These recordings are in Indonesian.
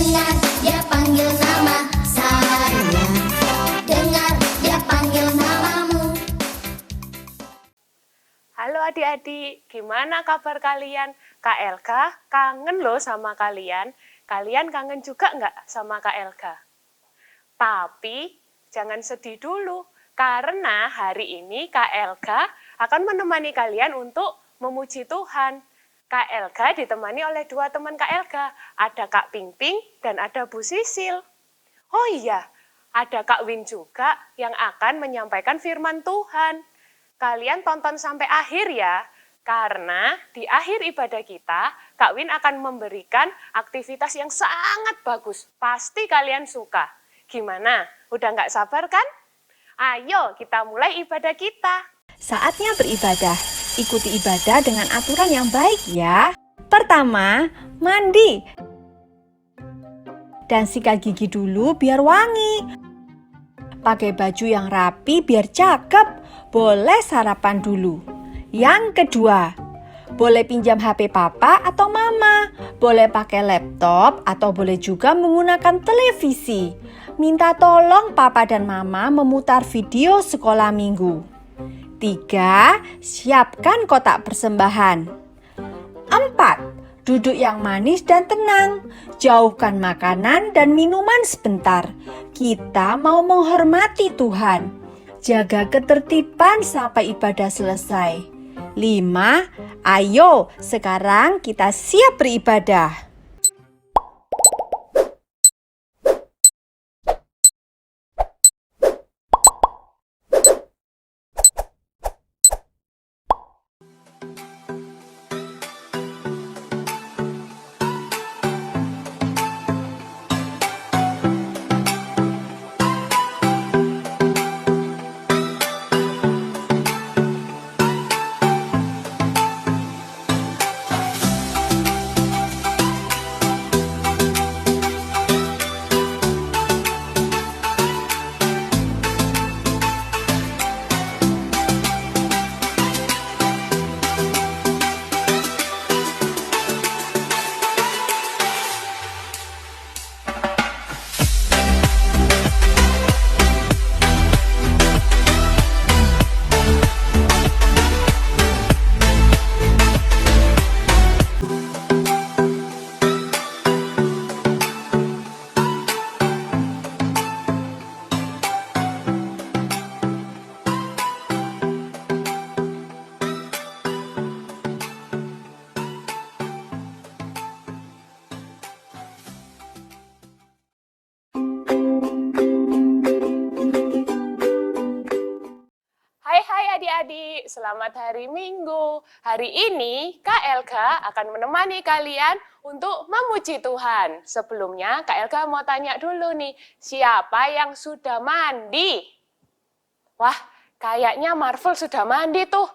Dengar dia panggil nama saya. Dengar dia panggil namamu. Halo adik-adik, gimana kabar kalian? Kak Elga kangen loh sama kalian. Kalian kangen juga nggak sama Kak Elga? Tapi jangan sedih dulu, karena hari ini Kak Elga akan menemani kalian untuk memuji Tuhan. Kak Elga ditemani oleh dua teman Kak Elga, ada Kak Pingping dan ada Bu Sisil. Oh iya, ada Kak Win juga yang akan menyampaikan firman Tuhan. Kalian tonton sampai akhir ya, karena di akhir ibadah kita, Kak Win akan memberikan aktivitas yang sangat bagus. Pasti kalian suka. Gimana? Udah nggak sabar kan? Ayo kita mulai ibadah kita. Saatnya beribadah. Ikuti ibadah dengan aturan yang baik ya. Pertama, mandi. Dan sikat gigi dulu biar wangi. Pakai baju yang rapi biar cakep. Boleh sarapan dulu. Yang kedua, boleh pinjam HP papa atau mama. Boleh pakai laptop atau boleh juga menggunakan televisi. Minta tolong papa dan mama memutar video sekolah minggu. 3. Siapkan kotak persembahan. 4. Duduk yang manis dan tenang. Jauhkan makanan dan minuman sebentar. Kita mau menghormati Tuhan. Jaga ketertiban sampai ibadah selesai. 5. Ayo, sekarang kita siap beribadah. Hai adik-adik, selamat hari Minggu. Hari ini Kak Elga akan menemani kalian untuk memuji Tuhan. Sebelumnya Kak Elga mau tanya dulu nih, siapa yang sudah mandi? Wah, kayaknya Marvel sudah mandi tuh.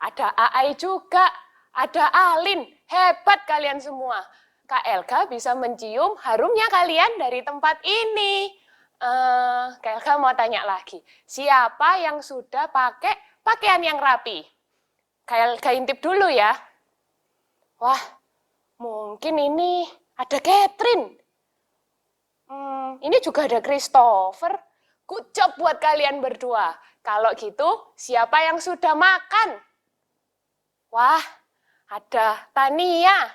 Ada Aai juga, ada Alin. Hebat kalian semua. Kak Elga bisa mencium harumnya kalian dari tempat ini. Kak Elga mau tanya lagi, siapa yang sudah pakai pakaian yang rapi? Kak Elga intip dulu ya. Wah, mungkin ini ada Catherine. Ini juga ada Christopher. Good job buat kalian berdua. Kalau gitu, siapa yang sudah makan? Wah, ada Tania,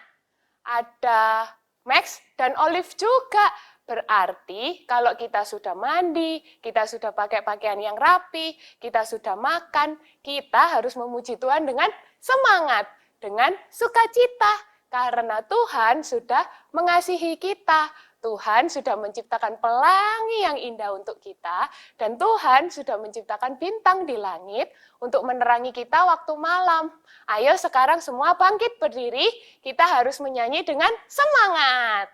ada Max dan Olive juga. Berarti kalau kita sudah mandi, kita sudah pakai pakaian yang rapi, kita sudah makan, kita harus memuji Tuhan dengan semangat, dengan sukacita. Karena Tuhan sudah mengasihi kita. Tuhan sudah menciptakan pelangi yang indah untuk kita, dan Tuhan sudah menciptakan bintang di langit untuk menerangi kita waktu malam. Ayo sekarang semua bangkit berdiri, kita harus menyanyi dengan semangat.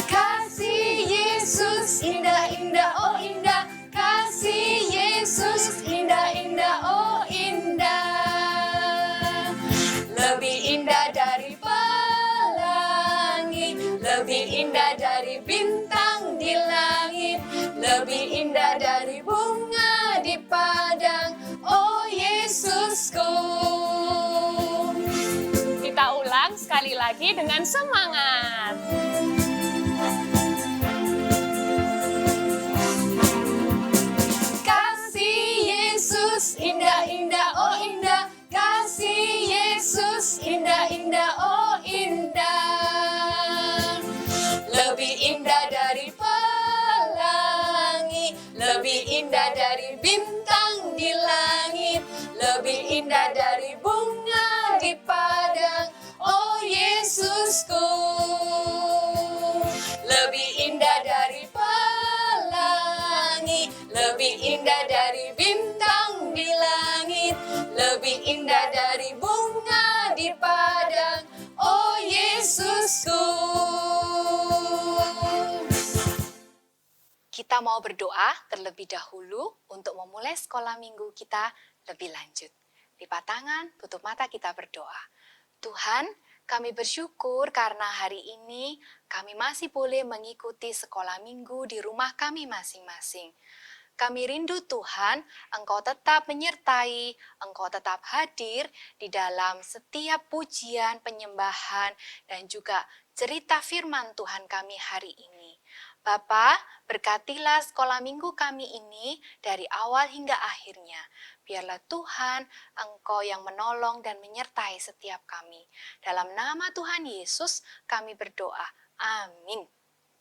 Kasih Yesus indah-indah, oh indah. Kasih Yesus indah-indah, oh indah. Lebih indah dari pelangi, lebih indah dari bintang di langit. dari bunga di padang, oh Yesusku. Kita ulang sekali lagi dengan semangat. Kasih Yesus indah-indah, oh indah. Kasih Yesus indah-indah, oh indah. Lebih indah dari pelangi, lebih indah dari bintang di langit, lebih indah dari bunga di padang, oh Yesusku. Lebih indah dari pelangi, lebih indah dari bintang di langit, lebih indah dari bunga di padang, oh Yesusku. Kita mau berdoa terlebih dahulu untuk memulai sekolah minggu kita lebih lanjut. Lipat tangan, tutup mata, kita berdoa. Tuhan, kami bersyukur karena hari ini kami masih boleh mengikuti sekolah minggu di rumah kami masing-masing. Kami rindu Tuhan, Engkau tetap menyertai, Engkau tetap hadir di dalam setiap pujian, penyembahan, dan juga cerita firman Tuhan kami hari ini. Bapa, berkatilah sekolah minggu kami ini dari awal hingga akhirnya. Biarlah Tuhan, Engkau yang menolong dan menyertai setiap kami. Dalam nama Tuhan Yesus kami berdoa. Amin.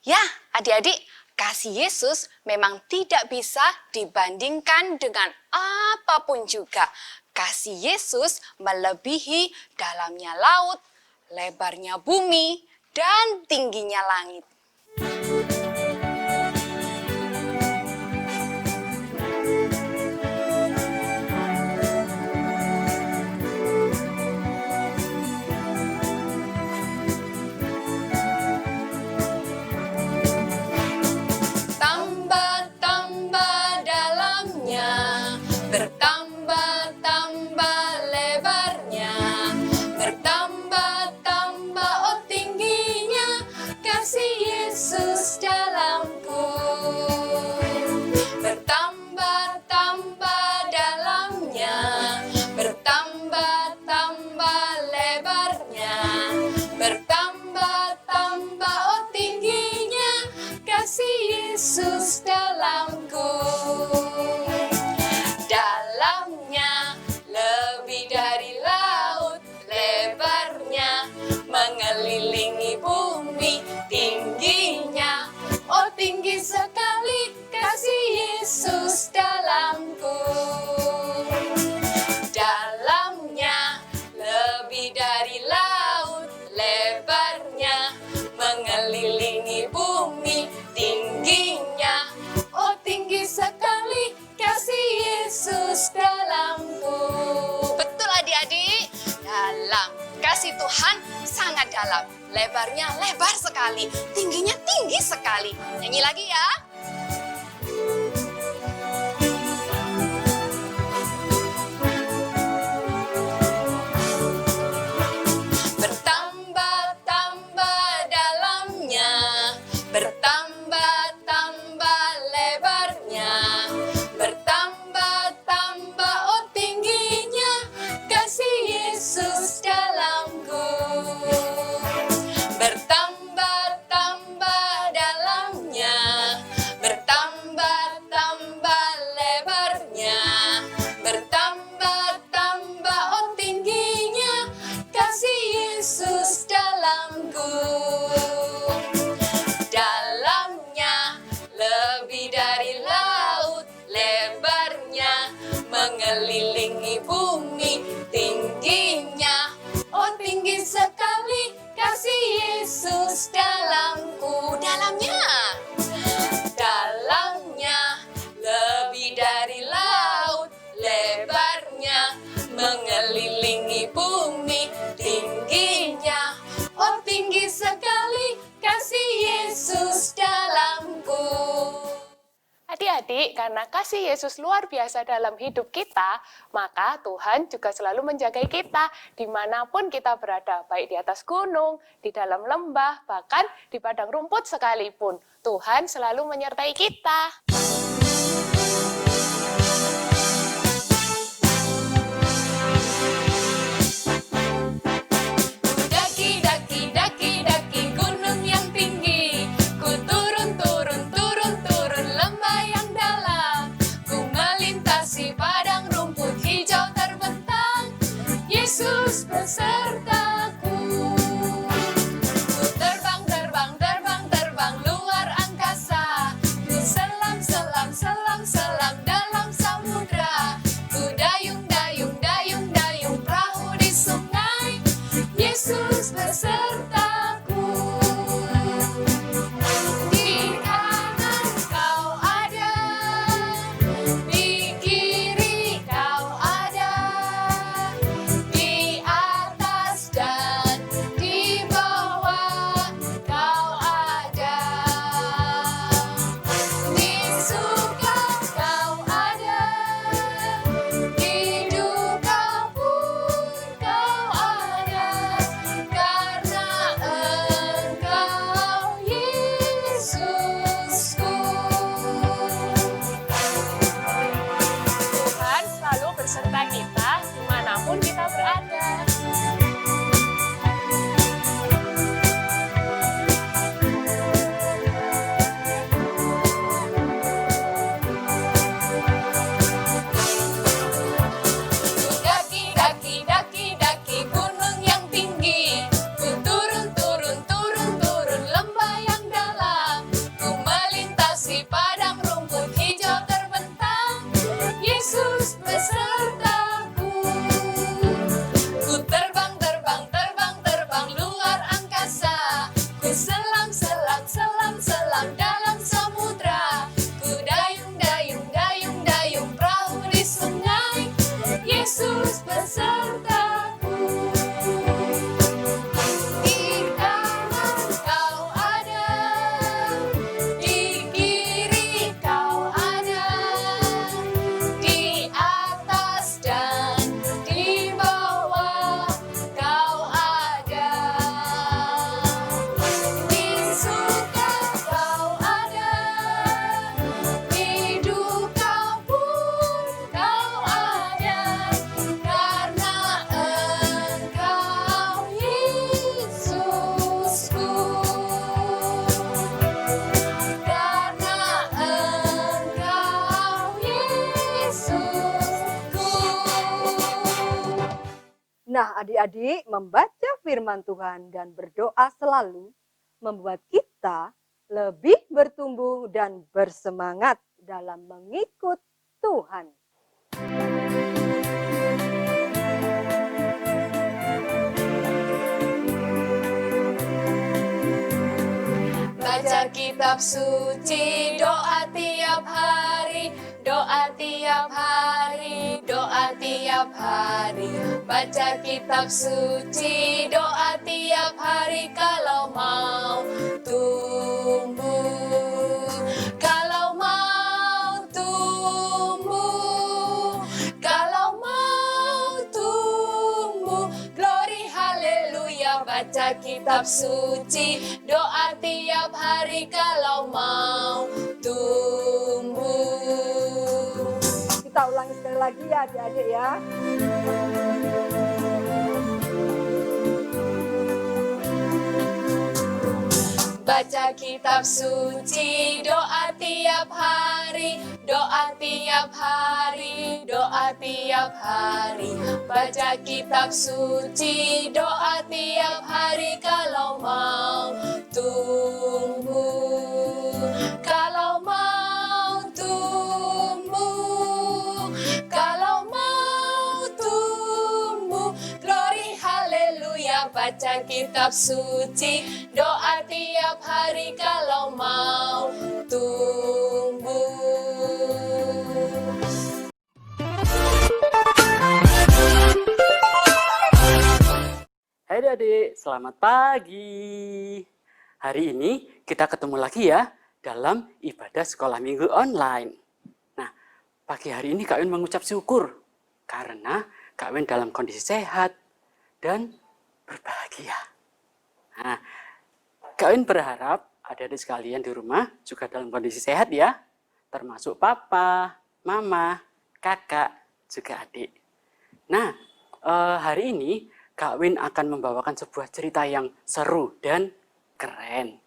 Ya, adik-adik, kasih Yesus memang tidak bisa dibandingkan dengan apapun juga. Kasih Yesus melebihi dalamnya laut, lebarnya bumi, dan tingginya langit. Bertambah-tambah lebarnya, bertambah-tambah oh tingginya, kasih Yesus dalamku. Bertambah-tambah dalamnya, bertambah-tambah lebarnya, bertambah-tambah oh tingginya, kasih Yesus dalamku. Dalamnya lebih dari laut, lebarnya mengelilingi bumi, tingginya oh tinggi sekali, kasih Yesus dalamku. Dalamnya lebih dari laut, lebarnya mengelilingi bumi, tingginya oh tinggi sekali, kasih Yesus dalamku. Betul adik-adik, dalam kasih Tuhan sangat dalam. Lebarnya lebar sekali, tingginya tinggi sekali. Nyanyi lagi ya. Bertambah-tambah dalamnya, bertambah-tambah lebarnya, bertambah-tambah oh tingginya, kasih Yesus dalamku. Bertambah-tambah dalamnya, bertambah-tambah lebarnya, bertambah-tambah oh tingginya, kasih Yesus dalamku. Dalamnya lebih dari laut, lebarnya mengelilingi bumi, tingginya oh tinggi sekali, kasih Yesus dalamku. Dalamnya lebih dari laut, lebarnya mengelilingi bumi, tingginya oh tinggi sekali, kasih Yesus dalamku. Adik-adik, karena kasih Yesus luar biasa dalam hidup kita, maka Tuhan juga selalu menjaga kita dimanapun kita berada, baik di atas gunung, di dalam lembah, bahkan di padang rumput sekalipun. Tuhan selalu menyertai kita. Nah, adik-adik, membaca firman Tuhan dan berdoa selalu membuat kita lebih bertumbuh dan bersemangat dalam mengikut Tuhan. Baca kitab suci, doa tiap hari, doa tiap hari, doa tiap hari. Baca kitab suci, doa tiap hari kalau mau tumbuh. Kalau mau tumbuh, kalau mau tumbuh. Glory haleluya, baca kitab suci, doa tiap hari kalau mau tumbuh. Kita ulangi sekali lagi ya adik-adik ya. Baca kitab suci, doa tiap hari, doa tiap hari, doa tiap hari. Baca kitab suci, doa tiap hari kalau mau tumbuh. Kalau mau tumbuh, kalau mau tumbuh. Glory haleluya, baca kitab suci, doa tiap hari kalau mau tumbuh. Hai adik, selamat pagi. Hari ini kita ketemu lagi ya dalam ibadah sekolah minggu online. Nah, pagi hari ini Kak Win mengucap syukur karena Kak Win dalam kondisi sehat dan berbahagia. Nah, Kak Win berharap adik-adik sekalian di rumah juga dalam kondisi sehat ya, termasuk papa, mama, kakak, juga adik. Nah, hari ini Kak Win akan membawakan sebuah cerita yang seru dan keren.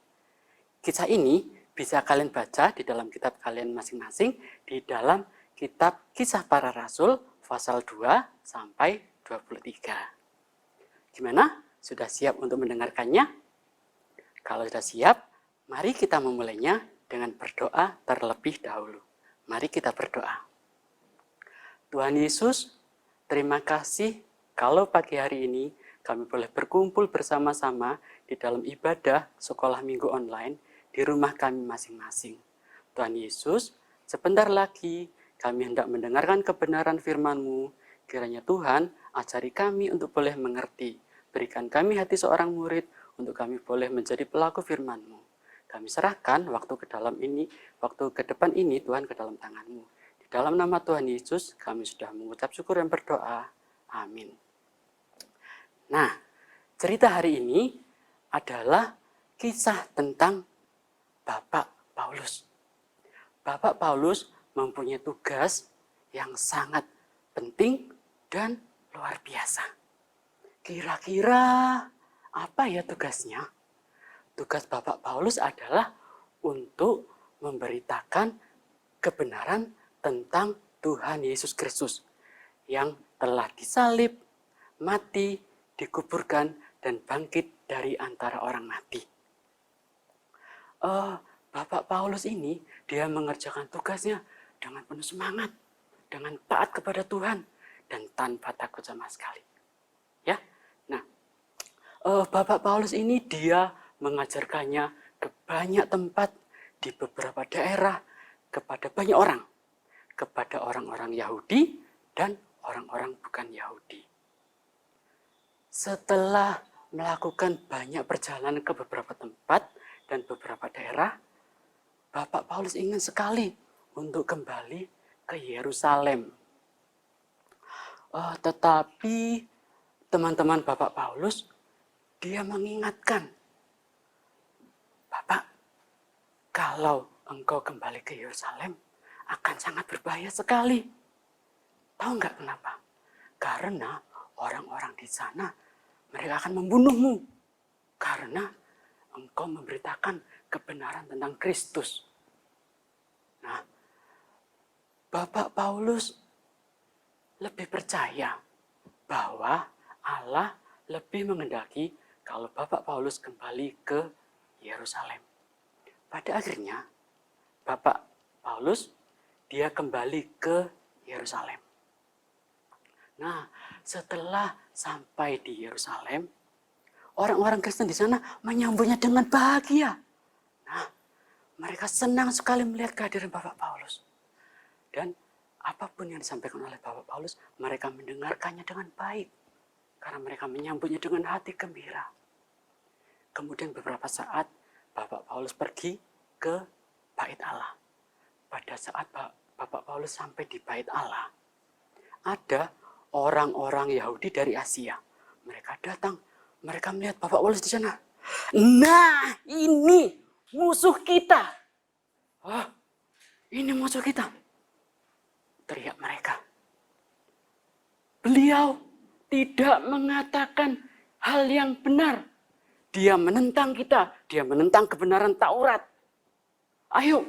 Kisah ini bisa kalian baca di dalam kitab kalian masing-masing, di dalam kitab Kisah Para Rasul pasal 2 sampai 23. Gimana? Sudah siap untuk mendengarkannya? Kalau sudah siap, mari kita memulainya dengan berdoa terlebih dahulu. Mari kita berdoa. Tuhan Yesus, terima kasih kalau pagi hari ini kami boleh berkumpul bersama-sama di dalam ibadah sekolah minggu online di rumah kami masing-masing. Tuhan Yesus, sebentar lagi kami hendak mendengarkan kebenaran firman-Mu. Kiranya Tuhan, ajari kami untuk boleh mengerti. Berikan kami hati seorang murid untuk kami boleh menjadi pelaku firman-Mu. Kami serahkan waktu ke depan ini Tuhan ke dalam tangan-Mu. Di dalam nama Tuhan Yesus kami sudah mengucap syukur dan berdoa. Amin. Nah, cerita hari ini adalah kisah tentang Bapak Paulus. Bapak Paulus mempunyai tugas yang sangat penting dan luar biasa. Kira-kira apa ya tugasnya? Tugas Bapak Paulus adalah untuk memberitakan kebenaran tentang Tuhan Yesus Kristus yang telah disalib, mati, dikuburkan, dan bangkit dari antara orang mati. Bapak Paulus ini, dia mengerjakan tugasnya dengan penuh semangat, dengan taat kepada Tuhan, dan tanpa takut sama sekali. Ya, nah, Bapak Paulus ini dia mengajarkannya ke banyak tempat di beberapa daerah kepada banyak orang, kepada orang-orang Yahudi dan orang-orang bukan Yahudi. Setelah melakukan banyak perjalanan ke beberapa tempat dan beberapa daerah, Bapak Paulus ingin sekali untuk kembali ke Yerusalem. Tetapi teman-teman Bapak Paulus, dia mengingatkan, Bapak, kalau engkau kembali ke Yerusalem, akan sangat berbahaya sekali. Tahu nggak kenapa? Karena orang-orang di sana, mereka akan membunuhmu. Karena engkau memberitakan kebenaran tentang Kristus. Nah, Bapak Paulus lebih percaya bahwa Allah lebih mengendaki kalau Bapak Paulus kembali ke Yerusalem. Pada akhirnya, Bapak Paulus dia kembali ke Yerusalem. Nah, setelah sampai di Yerusalem, orang-orang Kristen di sana menyambutnya dengan bahagia. Nah, mereka senang sekali melihat kehadiran Bapak Paulus. Dan apapun yang disampaikan oleh Bapak Paulus, mereka mendengarkannya dengan baik. Karena mereka menyambutnya dengan hati gembira. Kemudian beberapa saat, Bapak Paulus pergi ke Bait Allah. Pada saat Bapak Paulus sampai di Bait Allah, ada orang-orang Yahudi dari Asia. Mereka datang, mereka melihat Bapak Paulus di sana. Nah, ini musuh kita. Oh, ini musuh kita. Teriak mereka. Beliau tidak mengatakan hal yang benar. Dia menentang kita, dia menentang kebenaran Taurat. Ayo,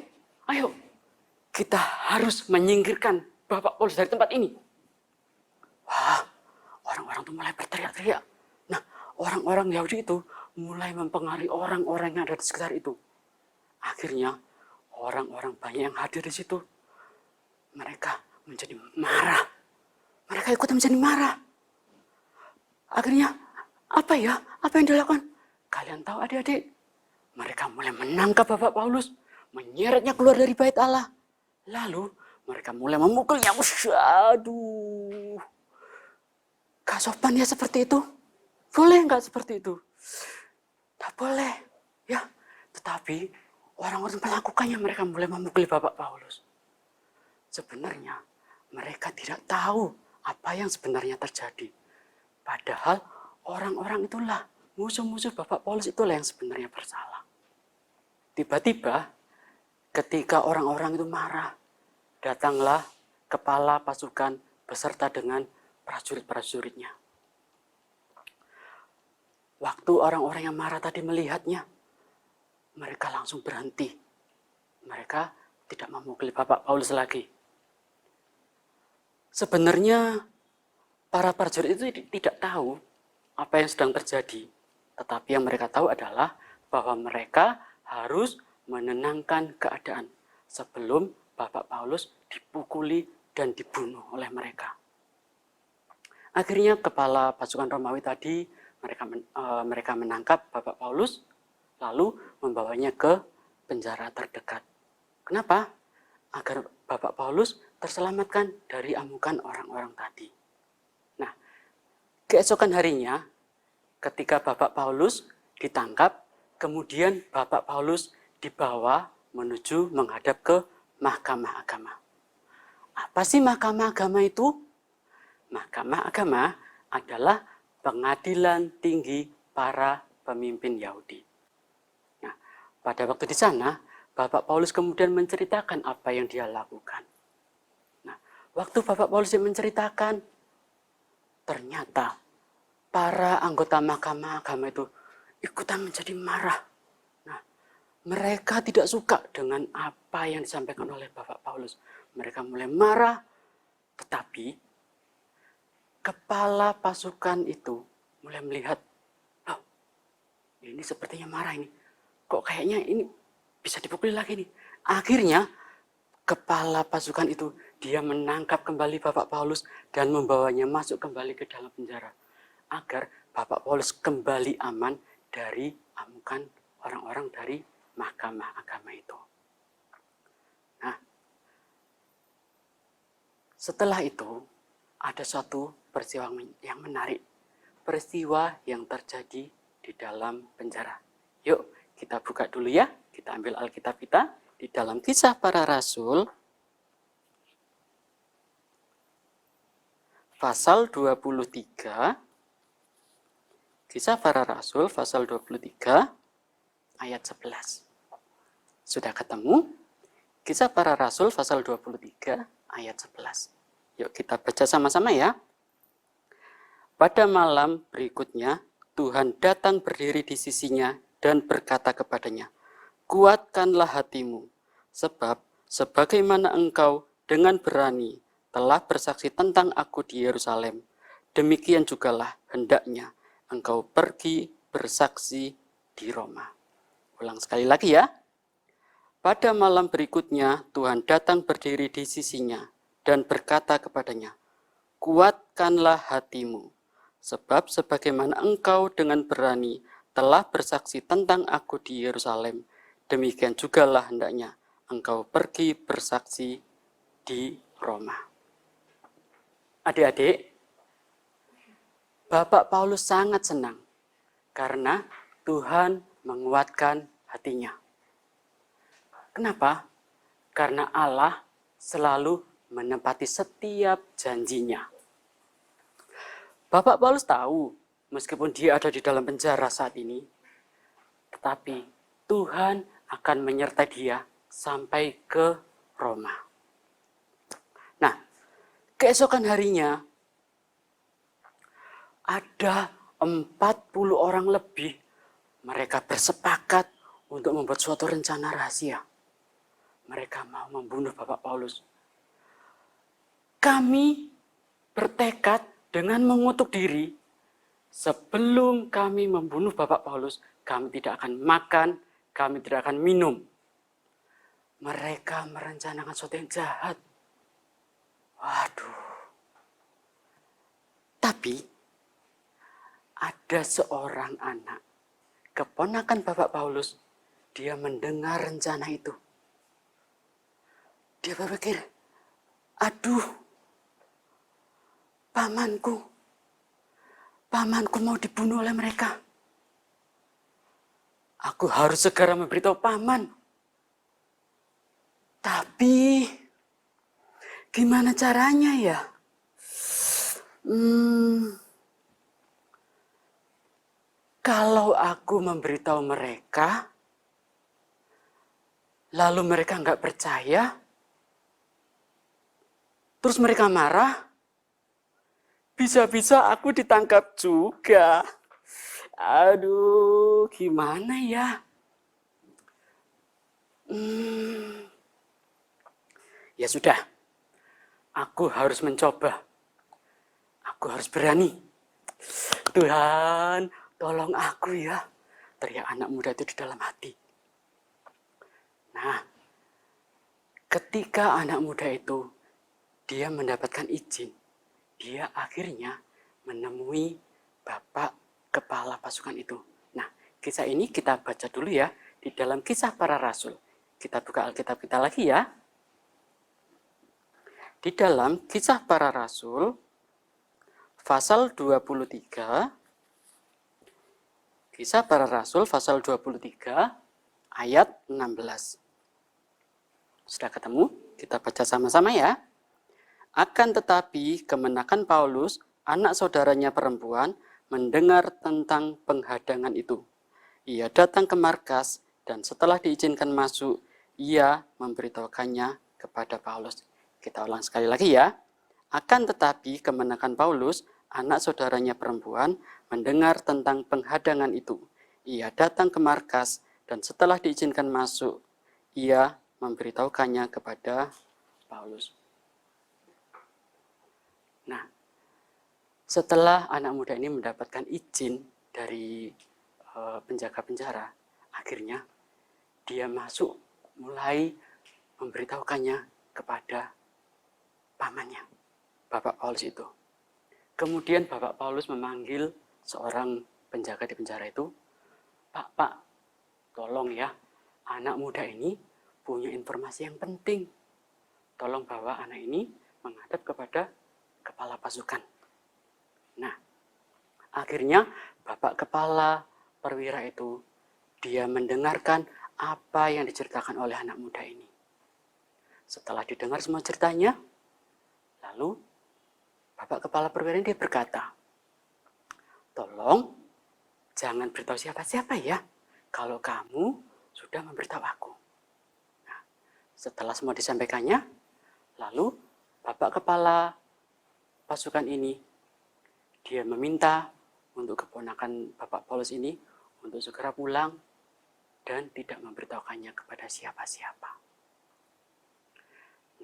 kita harus menyingkirkan Bapak Paulus dari tempat ini. Wah, orang-orang itu mulai berteriak-teriak. Nah, orang-orang Yahudi itu mulai mempengaruhi orang-orang yang ada di sekitar itu. Akhirnya, orang-orang banyak yang hadir di situ. Mereka menjadi marah. Mereka ikut menjadi marah. Akhirnya, apa yang dilakukan? Kalian tahu adik-adik? Mereka mulai menangkap Bapak Paulus, menyeretnya keluar dari Bait Allah. Lalu, mereka mulai memukulnya. Aduh. Gak sopan ya seperti itu? Boleh nggak seperti itu? Tak boleh. Ya, tetapi orang-orang melakukannya, mereka mulai memukuli Bapak Paulus. Sebenarnya, mereka tidak tahu apa yang sebenarnya terjadi. Padahal orang-orang itulah, musuh-musuh Bapak Paulus itulah yang sebenarnya bersalah. Tiba-tiba, ketika orang-orang itu marah, datanglah kepala pasukan beserta dengan prajurit-prajuritnya. Waktu orang-orang yang marah tadi melihatnya, mereka langsung berhenti. Mereka tidak memukuli Bapak Paulus lagi. Sebenarnya para prajurit itu tidak tahu apa yang sedang terjadi. Tetapi yang mereka tahu adalah bahwa mereka harus menenangkan keadaan sebelum Bapak Paulus dipukuli dan dibunuh oleh mereka. Akhirnya kepala pasukan Romawi tadi mereka menangkap Bapak Paulus lalu membawanya ke penjara terdekat. Kenapa? Agar Bapak Paulus terselamatkan dari amukan orang-orang tadi. Nah, keesokan harinya ketika Bapak Paulus ditangkap, kemudian Bapak Paulus dibawa menuju menghadap ke Mahkamah Agama. Apa sih Mahkamah Agama itu? Mahkamah Agama adalah pengadilan tinggi para pemimpin Yahudi. Nah, pada waktu di sana, Bapak Paulus kemudian menceritakan apa yang dia lakukan. Nah, waktu Bapak Paulus menceritakan, ternyata para anggota Mahkamah Agama itu ikutan menjadi marah. Nah, mereka tidak suka dengan apa yang disampaikan oleh Bapak Paulus. Mereka mulai marah, tetapi kepala pasukan itu mulai melihat, oh, ini sepertinya marah ini. Kok kayaknya ini bisa dipukuli lagi nih. Akhirnya kepala pasukan itu dia menangkap kembali Bapak Paulus dan membawanya masuk kembali ke dalam penjara. Agar Bapak Paulus kembali aman dari amukan orang-orang dari Mahkamah Agama itu. Nah, setelah itu ada suatu peristiwa yang menarik. Peristiwa yang terjadi di dalam penjara. Yuk kita buka dulu ya. Kita ambil Alkitab kita di dalam Kisah Para Rasul pasal 23. Kisah Para Rasul pasal 23 ayat 11. Sudah ketemu? Kisah Para Rasul pasal 23 ayat 11. Yuk kita baca sama-sama ya. Pada malam berikutnya, Tuhan datang berdiri di sisinya dan berkata kepadanya, "Kuatkanlah hatimu, sebab sebagaimana engkau dengan berani telah bersaksi tentang aku di Yerusalem, demikian jugalah hendaknya engkau pergi bersaksi di Roma. Ulang sekali lagi ya. Pada malam berikutnya Tuhan datang berdiri di sisinya dan berkata kepadanya, kuatkanlah hatimu, sebab sebagaimana engkau dengan berani telah bersaksi tentang aku di Yerusalem, demikian jugalah hendaknya engkau pergi bersaksi di Roma. Adik-adik, Bapak Paulus sangat senang karena Tuhan menguatkan hatinya. Kenapa? Karena Allah selalu menepati setiap janjinya. Bapak Paulus tahu, meskipun dia ada di dalam penjara saat ini, tetapi Tuhan akan menyertai dia sampai ke Roma. Nah, keesokan harinya, ada 40 orang lebih, mereka bersepakat untuk membuat suatu rencana rahasia. Mereka mau membunuh Bapak Paulus. Kami bertekad dengan mengutuk diri, sebelum kami membunuh Bapak Paulus, kami tidak akan makan, kami tidak akan minum. Mereka merencanakan sesuatu yang jahat. Waduh. Tapi, ada seorang anak, keponakan Bapak Paulus, dia mendengar rencana itu. Dia berpikir, aduh, pamanku mau dibunuh oleh mereka. Aku harus segera memberitahu paman. Tapi, gimana caranya ya? Kalau aku memberitahu mereka, lalu mereka nggak percaya, terus mereka marah, bisa-bisa aku ditangkap juga. Aduh, gimana ya? Ya sudah, aku harus mencoba. Aku harus berani. Tuhan, tolong aku ya. Teriak anak muda itu di dalam hati. Nah, ketika anak muda itu, dia mendapatkan izin, dia akhirnya menemui Bapak Kepala Pasukan itu. Nah, kisah ini kita baca dulu ya, di dalam Kisah Para Rasul. Kita buka Alkitab kita lagi ya. Di dalam Kisah Para Rasul, pasal 23, Kisah Para Rasul, pasal 23, ayat 16. Sudah ketemu? Kita baca sama-sama ya. Akan tetapi kemenakan Paulus, anak saudaranya perempuan, mendengar tentang penghadangan itu. Ia datang ke markas dan setelah diizinkan masuk, ia memberitahukannya kepada Paulus. Kita ulang sekali lagi ya. Akan tetapi kemenakan Paulus, anak saudaranya perempuan, mendengar tentang penghadangan itu. Ia datang ke markas dan setelah diizinkan masuk, ia memberitahukannya kepada Paulus. Nah, setelah anak muda ini mendapatkan izin dari penjaga penjara, akhirnya dia masuk mulai memberitahukannya kepada pamannya, Bapak Paulus itu. Kemudian Bapak Paulus memanggil seorang penjaga di penjara itu, Pak, tolong ya, anak muda ini punya informasi yang penting. Tolong bawa anak ini menghadap kepada kepala pasukan. Nah, akhirnya Bapak Kepala Perwira itu, dia mendengarkan apa yang diceritakan oleh anak muda ini. Setelah didengar semua ceritanya, lalu Bapak Kepala Perwira ini dia berkata, tolong jangan beritahu siapa-siapa ya, kalau kamu sudah memberitahu aku. Nah, setelah semua disampaikannya, lalu Bapak Kepala Pasukan ini, dia meminta untuk keponakan Bapak Paulus ini untuk segera pulang dan tidak memberitahukannya kepada siapa-siapa.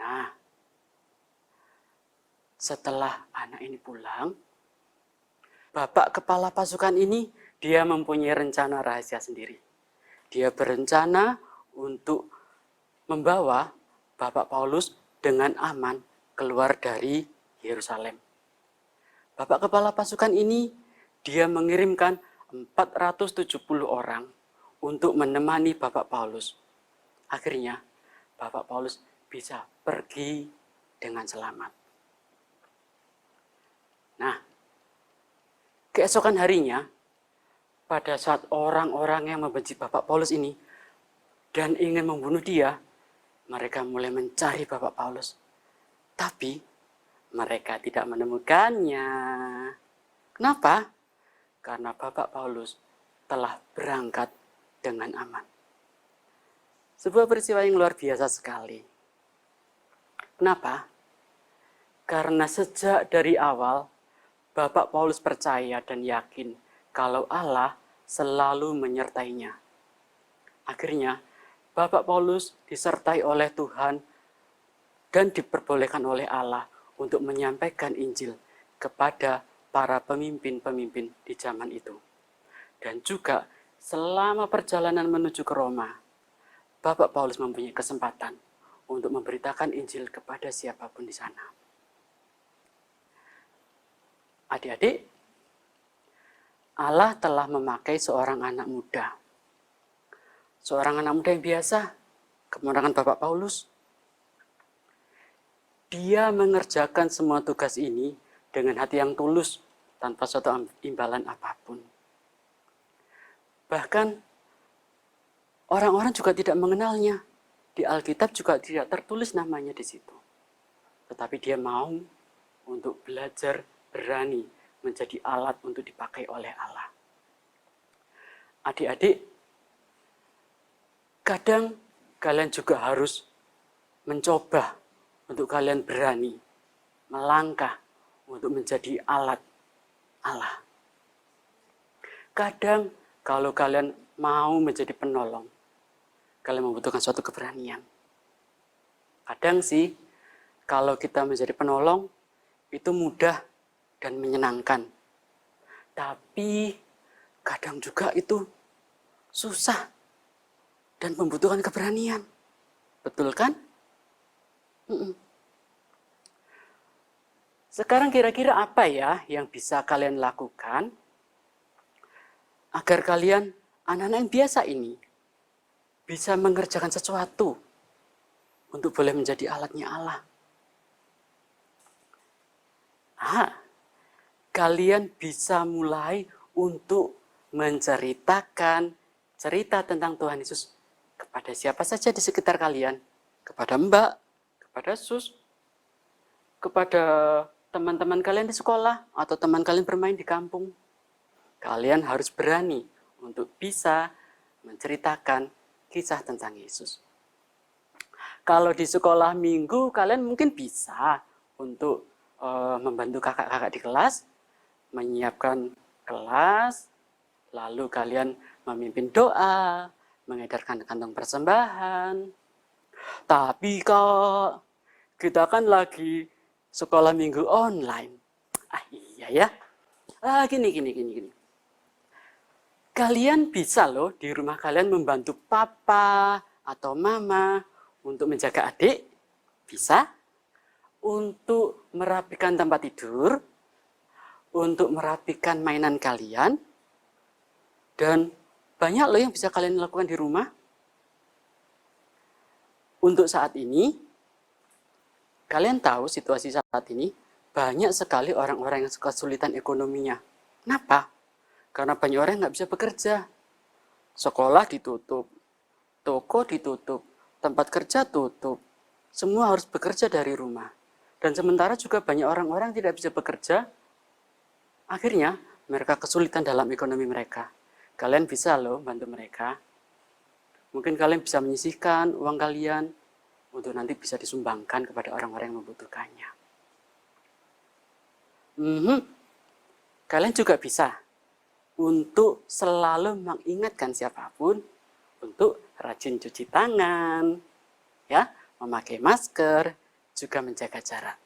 Nah, setelah anak ini pulang, Bapak kepala pasukan ini, dia mempunyai rencana rahasia sendiri. Dia berencana untuk membawa Bapak Paulus dengan aman keluar dari Yerusalem. Bapak kepala pasukan ini, dia mengirimkan 470 orang untuk menemani Bapak Paulus. Akhirnya, Bapak Paulus bisa pergi dengan selamat. Nah, keesokan harinya, pada saat orang-orang yang membenci Bapak Paulus ini dan ingin membunuh dia, mereka mulai mencari Bapak Paulus. Tapi mereka tidak menemukannya. Kenapa? Karena Bapak Paulus telah berangkat dengan aman. Sebuah peristiwa yang luar biasa sekali. Kenapa? Karena sejak dari awal, Bapak Paulus percaya dan yakin kalau Allah selalu menyertainya. Akhirnya, Bapak Paulus disertai oleh Tuhan dan diperbolehkan oleh Allah untuk menyampaikan Injil kepada para pemimpin-pemimpin di zaman itu. Dan juga selama perjalanan menuju ke Roma, Bapak Paulus mempunyai kesempatan untuk memberitakan Injil kepada siapapun di sana. Adik-adik, Allah telah memakai seorang anak muda. Seorang anak muda yang biasa, keponakan Bapak Paulus. Dia mengerjakan semua tugas ini dengan hati yang tulus, tanpa suatu imbalan apapun. Bahkan, orang-orang juga tidak mengenalnya. Di Alkitab juga tidak tertulis namanya di situ. Tetapi dia mau untuk belajar berani menjadi alat untuk dipakai oleh Allah. Adik-adik, kadang kalian juga harus mencoba untuk kalian berani melangkah untuk menjadi alat Allah. Kadang kalau kalian mau menjadi penolong, kalian membutuhkan suatu keberanian. Kadang sih, kalau kita menjadi penolong, itu mudah dan menyenangkan. Tapi kadang juga itu susah dan membutuhkan keberanian. Betul kan? Sekarang kira-kira apa ya yang bisa kalian lakukan agar kalian, anak-anak yang biasa ini, bisa mengerjakan sesuatu untuk boleh menjadi alatnya Allah? Kalian bisa mulai untuk menceritakan cerita tentang Tuhan Yesus kepada siapa saja di sekitar kalian. Kepada Mbak, kepada Sus, kepada teman-teman kalian di sekolah, atau teman kalian bermain di kampung. Kalian harus berani untuk bisa menceritakan kisah tentang Yesus. Kalau di sekolah minggu, kalian mungkin bisa untuk membantu kakak-kakak di kelas, menyiapkan kelas, lalu kalian memimpin doa, mengedarkan kantong persembahan. Tapi Kak, kita kan lagi sekolah minggu online. Iya ya. Gini. Kalian bisa loh di rumah kalian membantu papa atau mama untuk menjaga adik. Bisa. Untuk merapikan tempat tidur. Untuk merapikan mainan kalian. Dan banyak loh yang bisa kalian lakukan di rumah. Untuk saat ini, kalian tahu situasi saat ini, banyak sekali orang-orang yang kesulitan ekonominya. Kenapa? Karena banyak orang yang nggak bisa bekerja. Sekolah ditutup, toko ditutup, tempat kerja tutup. Semua harus bekerja dari rumah. Dan sementara juga banyak orang-orang yang tidak bisa bekerja. Akhirnya, mereka kesulitan dalam ekonomi mereka. Kalian bisa loh bantu mereka. Mungkin kalian bisa menyisihkan uang kalian untuk nanti bisa disumbangkan kepada orang-orang yang membutuhkannya. Kalian juga bisa untuk selalu mengingatkan siapapun untuk rajin cuci tangan, ya, memakai masker, juga menjaga jarak.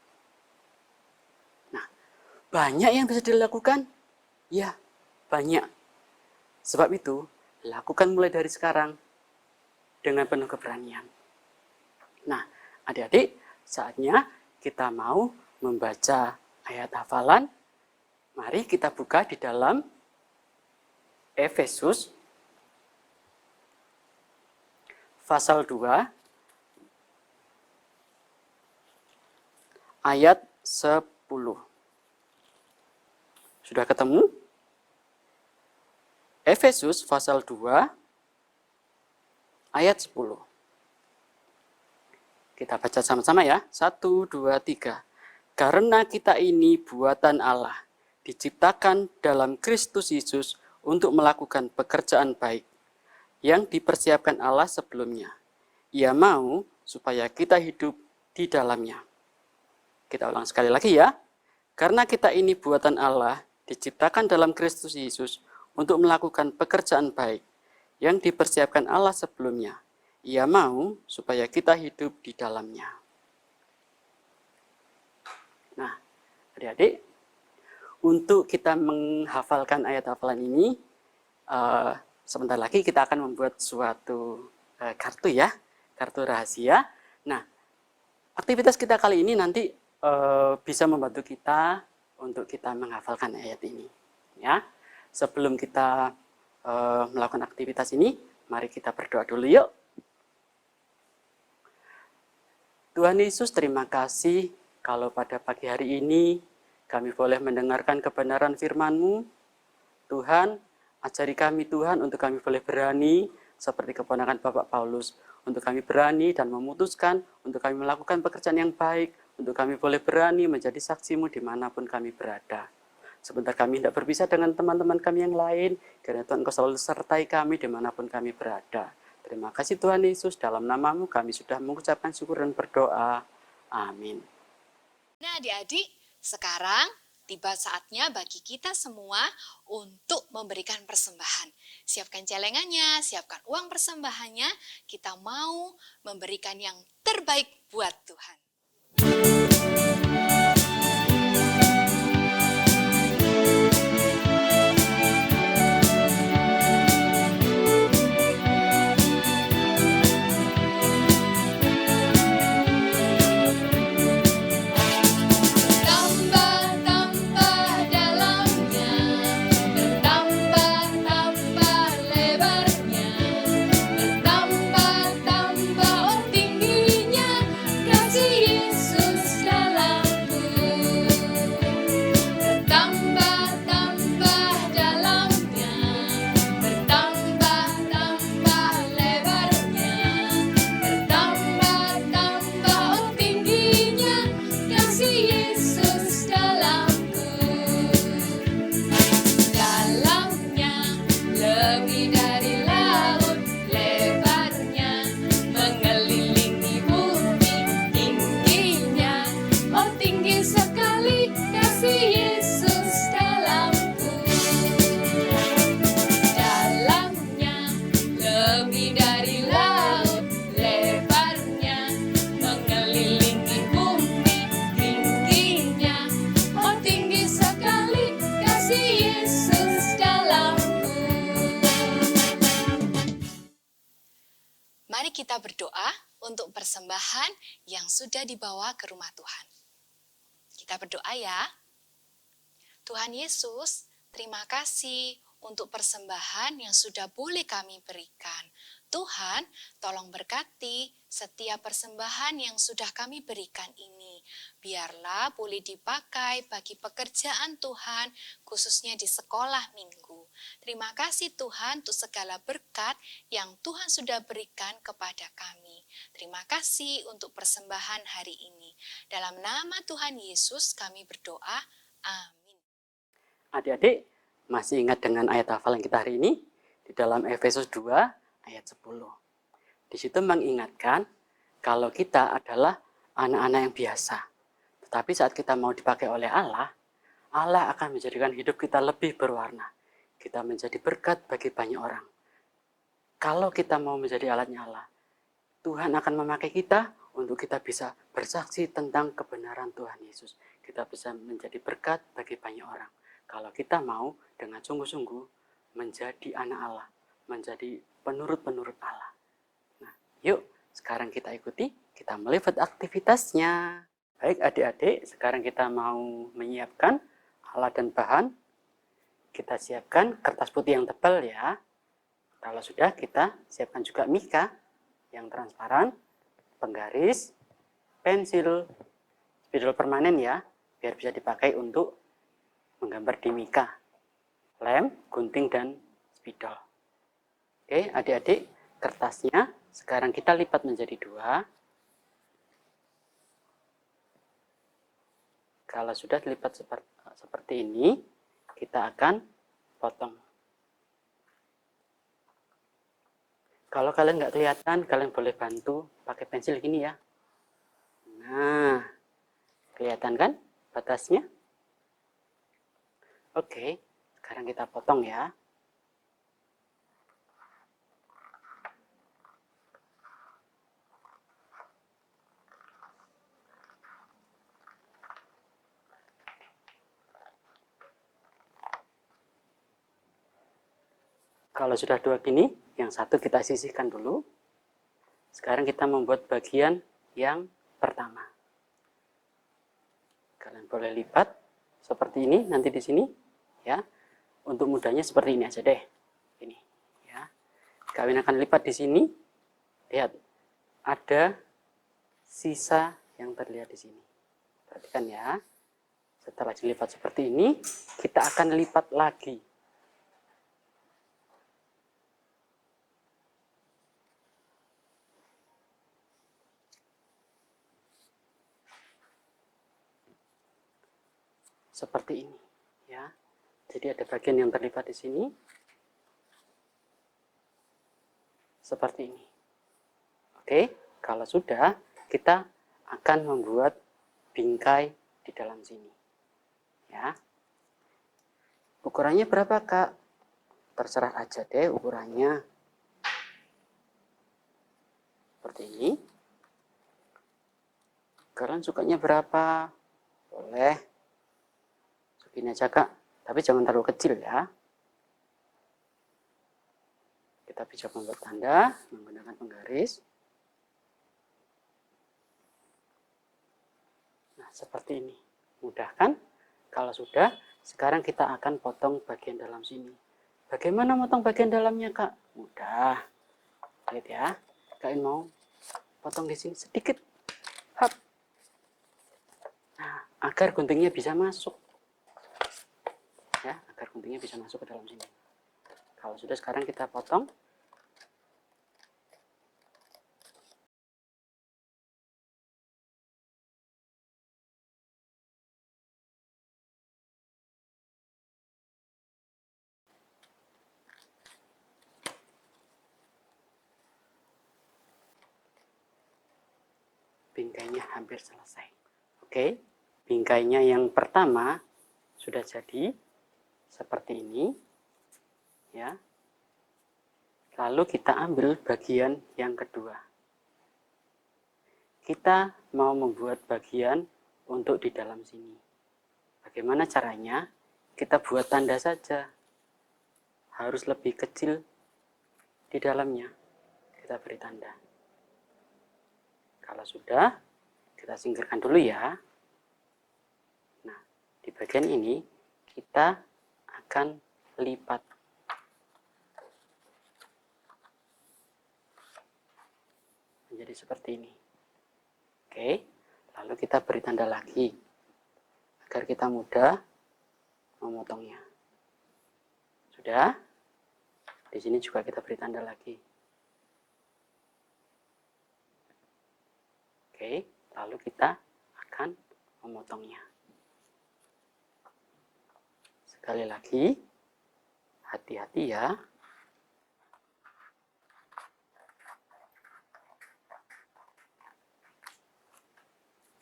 Nah, banyak yang bisa dilakukan. Ya, banyak. Sebab itu, lakukan mulai dari sekarang dengan penuh keberanian. Nah, adik-adik, saatnya kita mau membaca ayat hafalan. Mari kita buka di dalam Efesus pasal 2 ayat 10. Sudah ketemu? Efesus pasal 2 ayat 10. Kita baca sama-sama ya. 1, 2, 3. Karena kita ini buatan Allah, diciptakan dalam Kristus Yesus untuk melakukan pekerjaan baik yang dipersiapkan Allah sebelumnya. Ia mau supaya kita hidup di dalamnya. Kita ulang sekali lagi ya. Karena kita ini buatan Allah, diciptakan dalam Kristus Yesus untuk melakukan pekerjaan baik yang dipersiapkan Allah sebelumnya. Ia mau supaya kita hidup di dalamnya. Nah, adik-adik, untuk kita menghafalkan ayat hafalan ini, sebentar lagi kita akan membuat suatu kartu ya, kartu rahasia. Nah, aktivitas kita kali ini nanti bisa membantu kita untuk kita menghafalkan ayat ini. Ya, sebelum kita melakukan aktivitas ini, mari kita berdoa dulu yuk. Tuhan Yesus, terima kasih kalau pada pagi hari ini kami boleh mendengarkan kebenaran firman-Mu. Tuhan, ajari kami Tuhan untuk kami boleh berani seperti keponakan Bapak Paulus. Untuk kami berani dan memutuskan untuk kami melakukan pekerjaan yang baik. Untuk kami boleh berani menjadi saksi-Mu dimanapun kami berada. Sebentar kami tidak berpisah dengan teman-teman kami yang lain. Karena Tuhan Engkau selalu sertai kami dimanapun kami berada. Terima kasih Tuhan Yesus, dalam nama-Mu kami sudah mengucapkan syukur dan berdoa. Amin. Nah adik-adik, sekarang tiba saatnya bagi kita semua untuk memberikan persembahan. Siapkan celengannya, siapkan uang persembahannya. Kita mau memberikan yang terbaik buat Tuhan. Mari kita berdoa untuk persembahan yang sudah dibawa ke rumah Tuhan. Kita berdoa ya. Tuhan Yesus, terima kasih untuk persembahan yang sudah boleh kami berikan. Tuhan, tolong berkati setiap persembahan yang sudah kami berikan ini. Biarlah boleh dipakai bagi pekerjaan Tuhan, khususnya di sekolah minggu. Terima kasih Tuhan untuk segala berkat yang Tuhan sudah berikan kepada kami. Terima kasih untuk persembahan hari ini. Dalam nama Tuhan Yesus kami berdoa. Amin. Adik-adik, masih ingat dengan ayat hafalan kita hari ini? Di dalam Efesus 2 ayat 10. Di situ mengingatkan kalau kita adalah anak-anak yang biasa. Tetapi saat kita mau dipakai oleh Allah, Allah akan menjadikan hidup kita lebih berwarna. Kita menjadi berkat bagi banyak orang. Kalau kita mau menjadi alatnya Allah, Tuhan akan memakai kita untuk kita bisa bersaksi tentang kebenaran Tuhan Yesus. Kita bisa menjadi berkat bagi banyak orang. kalau kita mau dengan sungguh-sungguh menjadi anak Allah, menjadi penurut-penurut Allah. Nah, yuk sekarang kita ikuti, kita melihat aktivitasnya. Baik adik-adik, sekarang kita mau menyiapkan alat dan bahan. Kita siapkan kertas putih yang tebal ya. Kalau sudah, kita siapkan juga mika yang transparan, penggaris, pensil, spidol permanen ya, biar bisa dipakai untuk menggambar di mika, lem, gunting, dan spidol. Oke, adik-adik, kertasnya sekarang kita lipat menjadi 2. Kalau sudah dilipat seperti ini, kita akan potong. Kalau kalian nggak kelihatan, kalian boleh bantu pakai pensil gini ya. Nah, kelihatan kan batasnya? Oke, sekarang kita potong ya. Kalau sudah 2 gini, yang satu kita sisihkan dulu. Sekarang kita membuat bagian yang pertama. Kalian boleh lipat seperti ini nanti di sini ya. Untuk mudahnya seperti ini aja deh. Ini ya. Kalian akan lipat di sini. Lihat, ada sisa yang terlihat di sini. Perhatikan ya. Setelah dilipat seperti ini, kita akan lipat lagi. Seperti ini ya. Jadi ada bagian yang terlipat di sini. Seperti ini. Oke, kalau sudah, kita akan membuat bingkai di dalam sini. Ya. Ukurannya berapa, Kak? Terserah aja deh ukurannya. Seperti ini. Kalian sukanya berapa? Boleh. Segini aja, Kak. Tapi jangan terlalu kecil ya. Kita bisa membuat tanda menggunakan penggaris. Nah, seperti ini. Mudah kan? Kalau sudah, sekarang kita akan potong bagian dalam sini. Bagaimana potong bagian dalamnya, Kak? Mudah. Lihat ya. Kalian mau potong di sini sedikit. Hap. Nah, agar guntingnya bisa masuk. Ya, agar guntingnya bisa masuk ke dalam sini. Kalau sudah, sekarang kita potong. Bingkainya hampir selesai. Oke, bingkainya yang pertama sudah jadi seperti ini. Ya. Lalu kita ambil bagian yang kedua. Kita mau membuat bagian untuk di dalam sini. Bagaimana caranya? Kita buat tanda saja. Harus lebih kecil di dalamnya. Kita beri tanda. Kalau sudah, kita singkirkan dulu ya. Nah, di bagian ini kita akan lipat. Menjadi seperti ini. Oke, lalu kita beri tanda lagi. Agar kita mudah memotongnya. Sudah? Di sini juga kita beri tanda lagi. Oke, lalu kita akan memotongnya. Sekali lagi, hati-hati ya.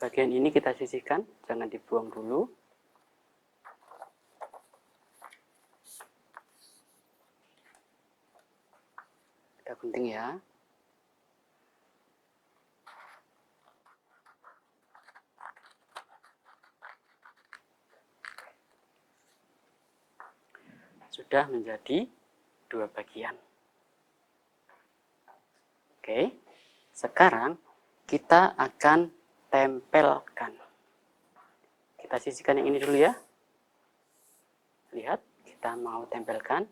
Bagian ini kita sisihkan, jangan dibuang dulu. Kita gunting ya. sudah menjadi 2 bagian. Oke, sekarang kita akan tempelkan. Kita sisihkan yang ini dulu ya. Lihat, kita mau tempelkan.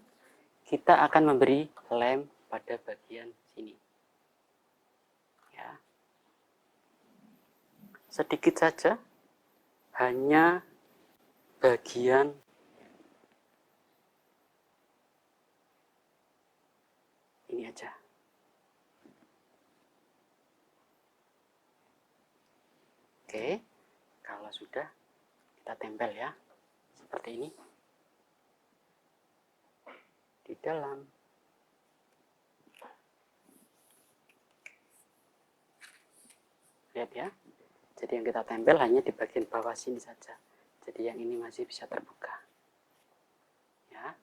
Kita akan memberi lem pada bagian sini. Ya. Sedikit saja, hanya bagian ini aja. Oke, kalau sudah kita tempel ya, seperti ini. Di dalam. Lihat ya, jadi yang kita tempel hanya di bagian bawah sini saja. Jadi yang ini masih bisa terbuka. Ya,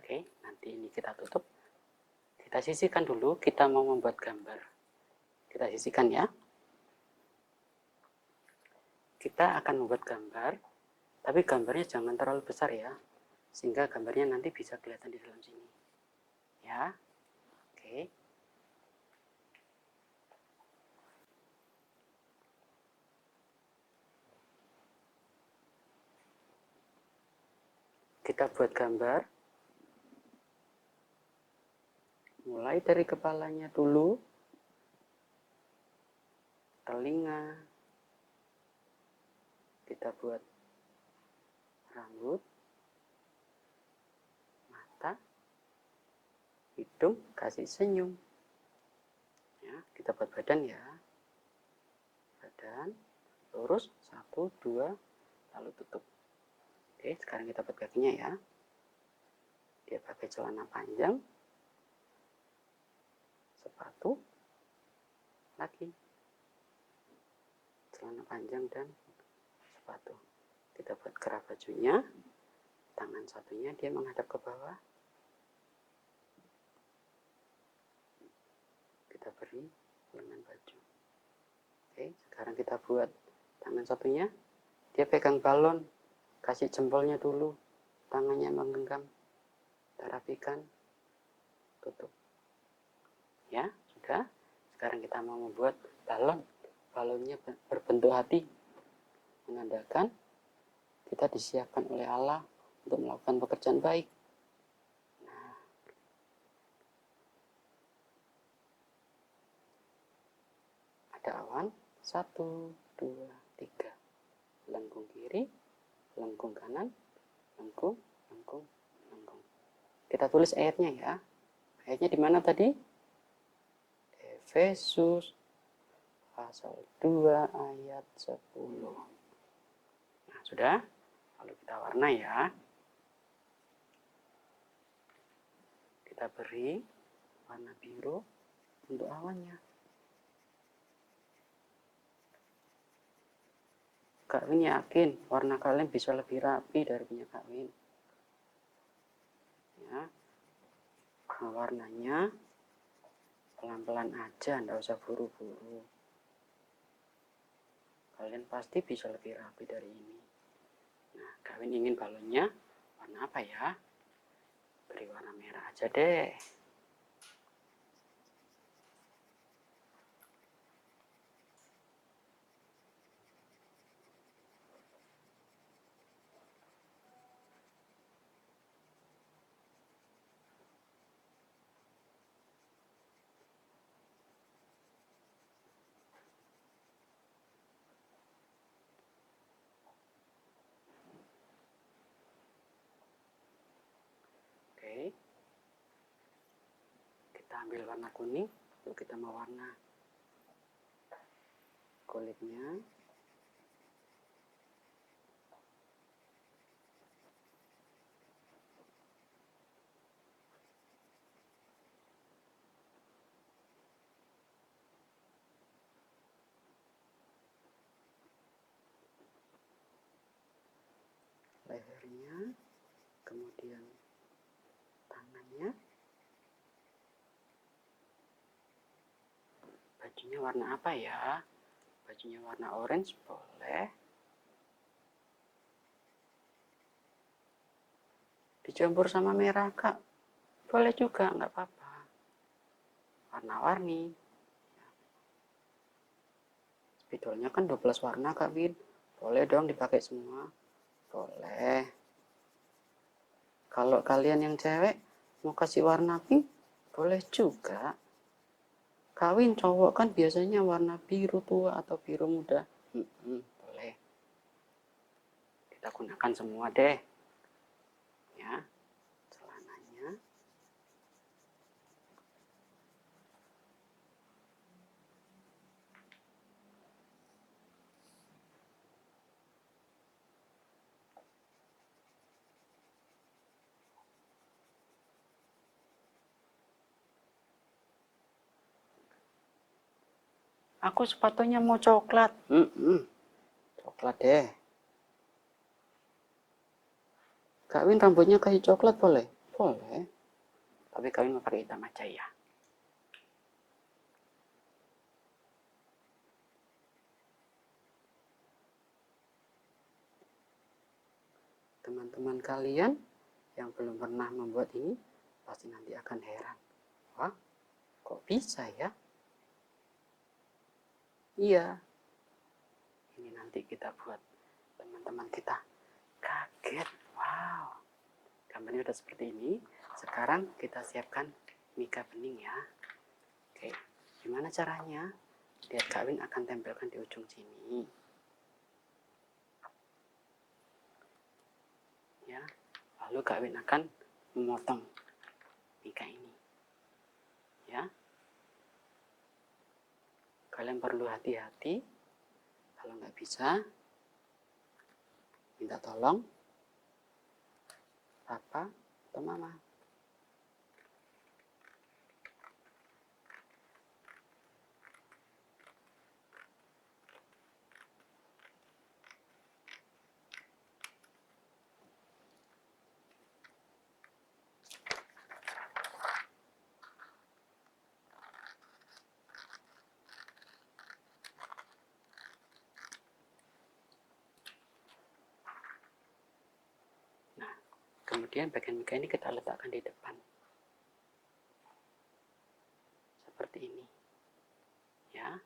oke, nanti ini kita tutup. Kita sisihkan dulu, kita mau membuat gambar. Kita sisihkan ya. Kita akan membuat gambar, tapi gambarnya jangan terlalu besar ya, sehingga gambarnya nanti bisa kelihatan di dalam sini. Ya, oke. Kita buat gambar, mulai dari kepalanya dulu, telinga, kita buat rambut, mata, hidung, kasih senyum. Ya, kita buat badan ya. Badan, lurus, 1, 2, lalu tutup. Oke, sekarang kita buat kakinya ya. Dia pakai celana panjang, sepatu, lagi. Celana panjang dan sepatu. Kita buat kerah bajunya, tangan satunya dia menghadap ke bawah. Kita beri lengan baju. Oke, sekarang kita buat tangan satunya, dia pegang balon, kasih jempolnya dulu, tangannya menggenggam, kita rapikan, tutup. Ya, sudah. Sekarang kita mau membuat balon. Balonnya berbentuk hati, menandakan kita disiapkan oleh Allah untuk melakukan pekerjaan baik. Nah, ada awan, 1, 2, 3. Lengkung kiri, lengkung kanan, lengkung, lengkung, lengkung. Kita tulis ayatnya ya. Ayatnya di mana tadi? Efesus pasal 2 ayat 10. Nah, sudah. Lalu kita warna ya. Kita beri warna biru untuk awannya. Kak Win yakin warna kalian bisa lebih rapi dari punya Kak Win. Ya. Nah, warnanya pelan-pelan aja, nggak usah buru-buru. Kalian pasti bisa lebih rapi dari ini. Nah, Kak Win ingin balonnya warna apa ya? Beri warna merah aja deh. Oke. Kita ambil warna kuning, lalu kita mewarna kulitnya. Lehernya, kemudian tangannya. Bajunya warna apa ya? Bajunya warna orange boleh. dicampur sama merah, Kak. Boleh juga, nggak apa-apa. Warna-warni. Spidolnya kan 12 warna, Kak Win. Boleh dong dipakai semua. Boleh. Kalau kalian yang cewek mau kasih warna pink, boleh juga. Kawin cowok kan biasanya warna biru tua atau biru muda. Boleh. Kita gunakan semua deh. Ya, celananya. Aku sepatunya mau coklat. Coklat deh. Kak Win rambutnya kasih coklat boleh? Boleh. Tapi Kak Win mau pakai hitam aja ya. Teman-teman kalian yang belum pernah membuat ini pasti nanti akan heran. Wah, kok bisa ya? Iya. Ini nanti kita buat teman-teman kita kaget. Wow. Gambarnya udah seperti ini. Sekarang kita siapkan mika bening ya. Oke, gimana caranya? Lihat Kak Win akan tempelkan di ujung sini. Ya, lalu Kak Win akan memotong mika ini. Ya, kalian perlu hati-hati. Kalau nggak bisa, minta tolong papa atau mama. Kemudian bagian mika ini kita letakkan di depan. Seperti ini. Ya.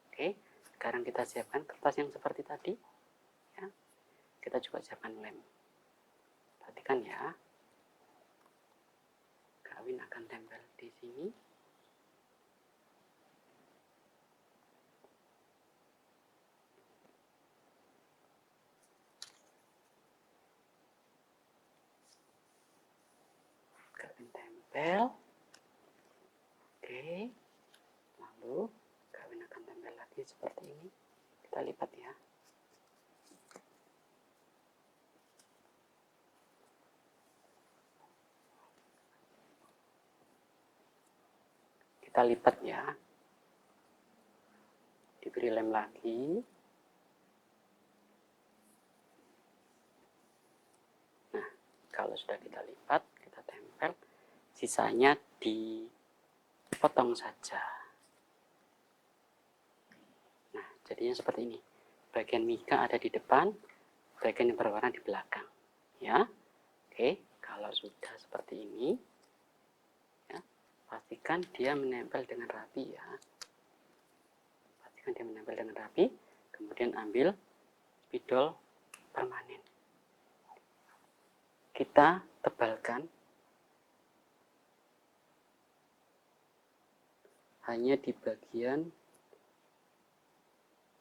Oke, sekarang kita siapkan kertas yang seperti tadi. Ya. Kita juga siapkan lem. Perhatikan ya. Kak Win akan tempel di sini. Tempel. Oke. Lalu Kak Win akan tempel lagi seperti ini. Kita lipat ya. Kita lipat ya. Diberi lem lagi. Nah, kalau sudah kita lipat, kita tempel. Sisanya dipotong saja. Nah, jadinya seperti ini. Bagian mika ada di depan, bagian yang berwarna di belakang. Ya, oke. Kalau sudah seperti ini, ya, pastikan dia menempel dengan rapi ya. Pastikan dia menempel dengan rapi. Kemudian ambil spidol permanen. Kita tebalkan hanya di bagian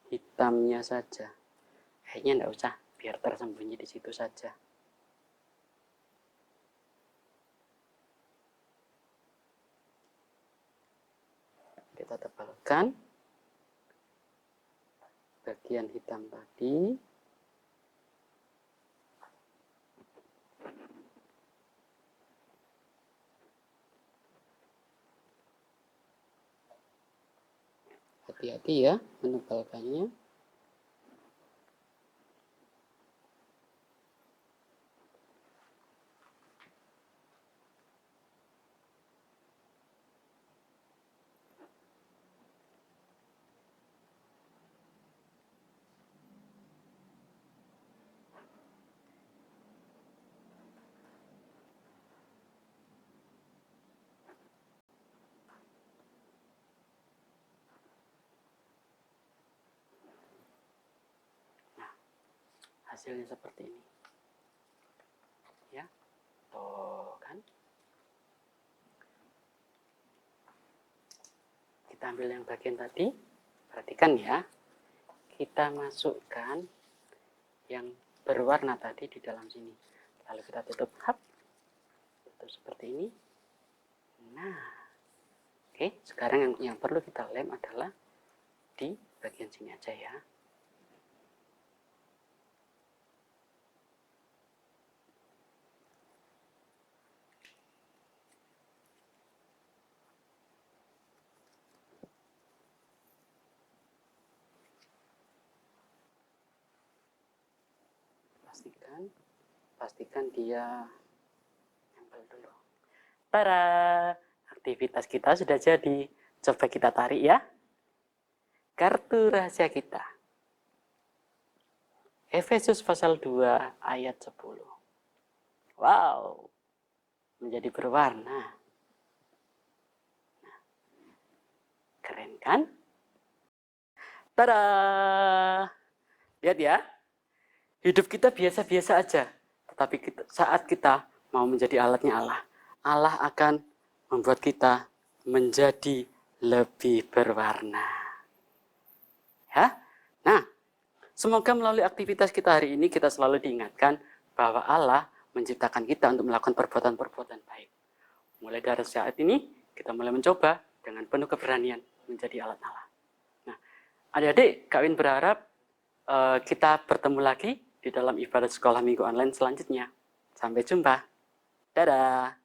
hitamnya saja. Kayaknya enggak usah, biar tersembunyi di situ saja. Kita tebalkan bagian hitam tadi. Hati-hati ya menebalkannya. hasilnya seperti ini. Ya, tuh kan. Kita ambil yang bagian tadi, perhatikan ya. Kita masukkan yang berwarna tadi di dalam sini. Lalu kita tutup, tutup seperti ini. Nah, oke, sekarang yang perlu kita lem adalah di bagian sini aja ya. Pastikan dia nempel dulu. Tada, aktivitas kita sudah jadi. Coba kita tarik ya. Kartu rahasia kita. Efesus pasal 2 ayat 10. Wow, menjadi berwarna. Nah, keren kan? Tada! Lihat ya. Hidup kita biasa-biasa aja. Tetapi saat kita mau menjadi alatnya Allah, Allah akan membuat kita menjadi lebih berwarna. Ya? Nah, semoga melalui aktivitas kita hari ini kita selalu diingatkan bahwa Allah menciptakan kita untuk melakukan perbuatan-perbuatan baik. Mulai dari saat ini, kita mulai mencoba dengan penuh keberanian menjadi alat Allah. Nah, adik-adik, Kak Win berharap kita bertemu lagi di dalam ibadah sekolah minggu online selanjutnya. Sampai jumpa. Dadah.